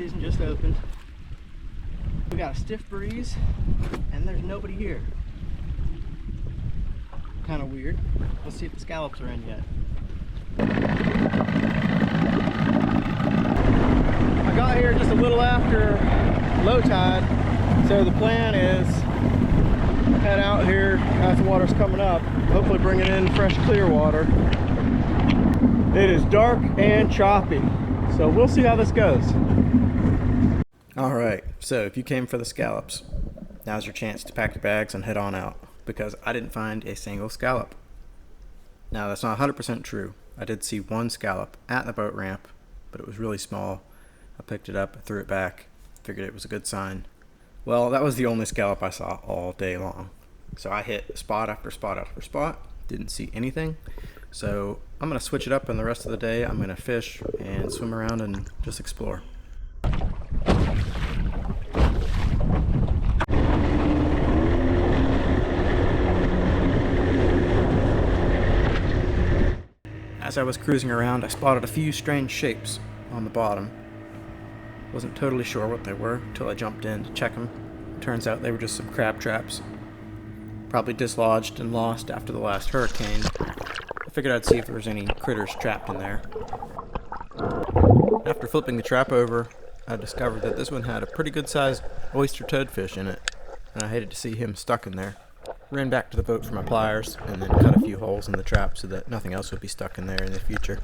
season just opened. We got a stiff breeze and there's nobody here. Kind of weird. Let's see if the scallops are in yet. I got here just a little after low tide, so the plan is head out here as the water's coming up, hopefully bringing in fresh clear water. It is dark and choppy, so we'll see how this goes. Alright, so if you came for the scallops, now's your chance to pack your bags and head on out, because I didn't find a single scallop. Now that's not 100% true. I did see one scallop at the boat ramp, but it was really small. I picked it up, threw it back, figured it was a good sign. Well, that was the only scallop I saw all day long. So I hit spot after spot after spot, didn't see anything. So I'm going to switch it up, and the rest of the day I'm going to fish and swim around and just explore. As I was cruising around, I spotted a few strange shapes on the bottom. Wasn't totally sure what they were until I jumped in to check them. Turns out they were just some crab traps. Probably dislodged and lost after the last hurricane. I figured I'd see if there was any critters trapped in there. After flipping the trap over, I discovered that this one had a pretty good sized oyster toadfish in it, and I hated to see him stuck in there. Ran back to the boat for my pliers and then cut a few holes in the trap so that nothing else would be stuck in there in the future.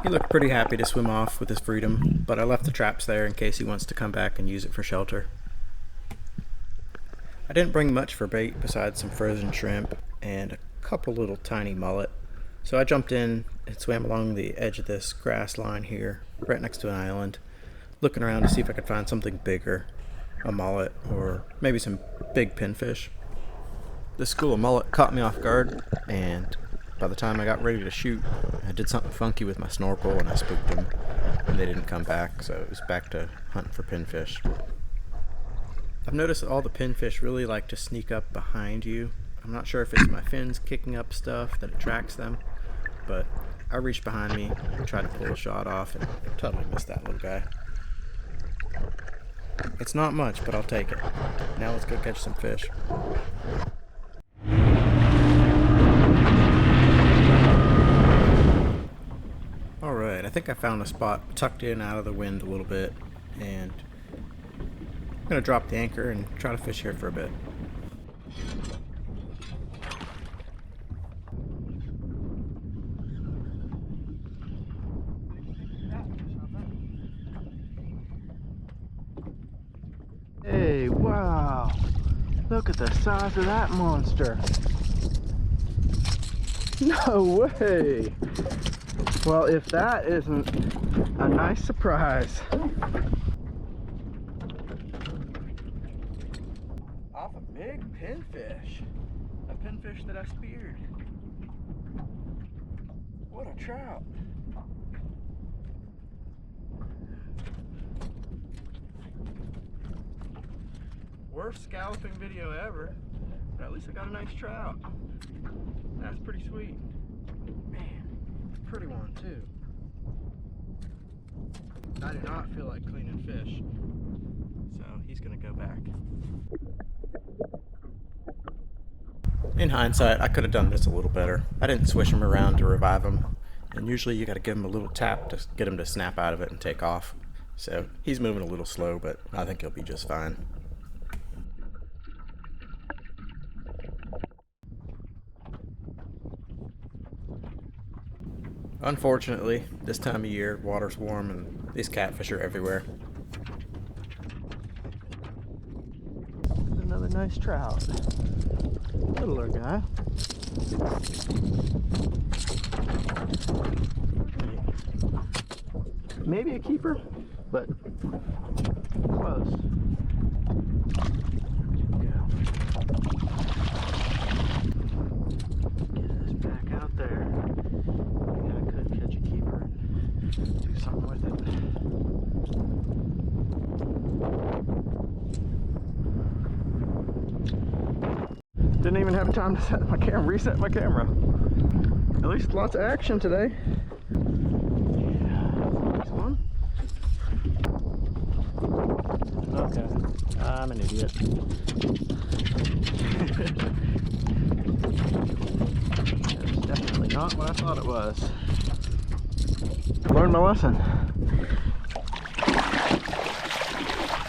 He looked pretty happy to swim off with his freedom, but I left the traps there in case he wants to come back and use it for shelter. I didn't bring much for bait besides some frozen shrimp and a couple little tiny mullet, so I jumped in and swam along the edge of this grass line here, right next to an island, looking around to see if I could find something bigger, a mullet or maybe some big pinfish. This school of mullet caught me off guard, and by the time I got ready to shoot, I did something funky with my snorkel and I spooked them, and they didn't come back, so it was back to hunting for pinfish. I've noticed that all the pinfish really like to sneak up behind you. I'm not sure if it's my fins kicking up stuff that attracts them, but I reached behind me and tried to pull a shot off and totally missed that little guy. It's not much, but I'll take it. Now let's go catch some fish. Alright, I think I found a spot tucked in out of the wind a little bit, and I'm going to drop the anchor and try to fish here for a bit. Hey, wow! Look at the size of that monster! No way! Well, if that isn't a nice surprise. Off a big pinfish. A pinfish that I speared. What a trout. Worst scalloping video ever, but at least I got a nice trout. That's pretty sweet. Man, pretty one too. I do not feel like cleaning fish, so he's gonna go back. In hindsight, I could have done this a little better. I didn't swish him around to revive him, and usually you gotta give him a little tap to get him to snap out of it and take off. So he's moving a little slow, but I think he'll be just fine. Unfortunately, this time of year, water's warm and these catfish are everywhere. Another nice trout. Littler guy. Maybe a keeper, but close. Get this back out there. I could catch a keeper and do something with it. Didn't even have time to set my camera, reset my camera. At least lots of action today. Yeah, nice one. I'm an idiot. It's definitely not what I thought it was. I learned my lesson.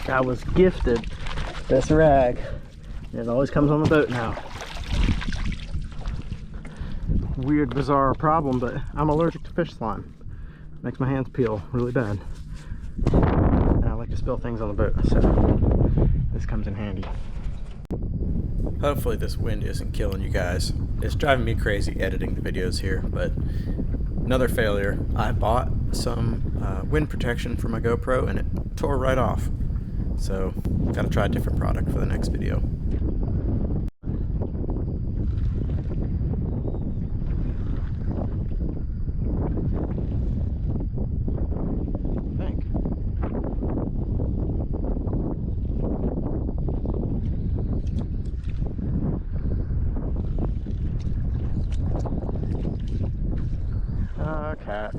I was gifted this rag. It always comes on the boat now. Weird, bizarre problem, but I'm allergic to fish slime. Makes my hands peel really bad. And I like to spill things on the boat, so this comes in handy. Hopefully this wind isn't killing you guys. It's driving me crazy editing the videos here, but another failure. I bought some wind protection for my GoPro and it tore right off. So, gotta try a different product for the next video. Cat.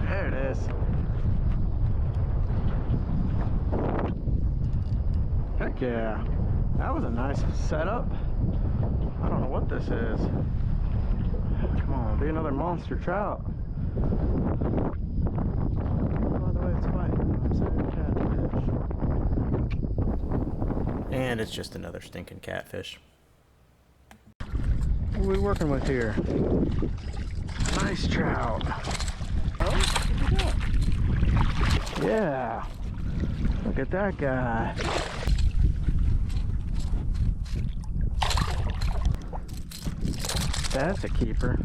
There it is. Heck yeah. That was a nice setup. I don't know what this is. Come on, be another monster trout. By the way, it's fighting. I'm saying catfish. And it's just another stinking catfish. What are we working with here? Nice trout. Oh, look at that. Yeah. Look at that guy. That's a keeper.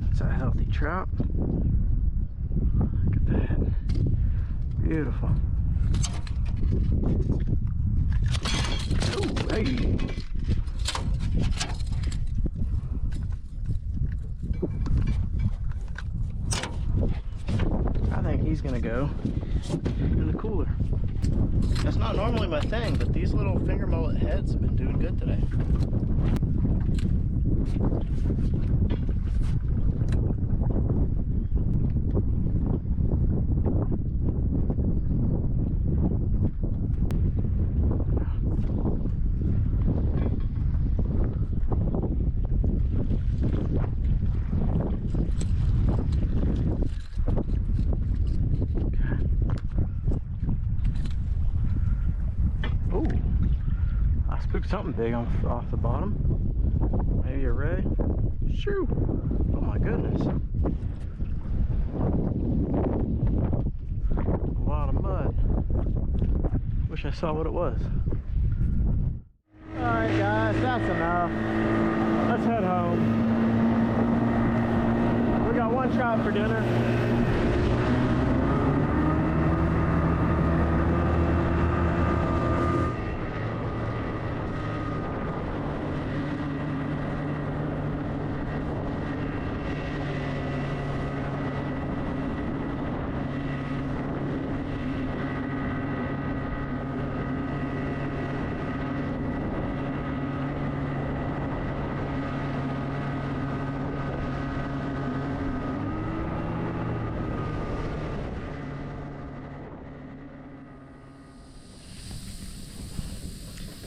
That's a healthy trout. Look at that. Beautiful. Ooh, hey. I think he's gonna go in the cooler. That's not normally my thing, but these little finger mullet heads have been doing good today. Spooked something big off the bottom. Maybe a ray. Shoo! Oh my goodness. A lot of mud. Wish I saw what it was. Alright guys, that's enough. Let's head home. We got one trout for dinner.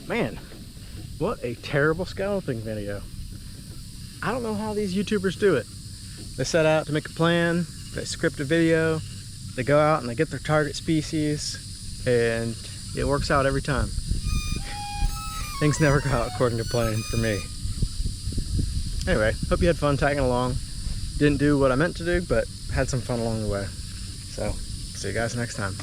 Man, what a terrible scalloping video. I don't know how these YouTubers do it. They set out to make a plan, they script a video, they go out and they get their target species, and it works out every time. Things never go out according to plan for me. Anyway, hope you had fun tagging along. Didn't do what I meant to do, but had some fun along the way. So, see you guys next time.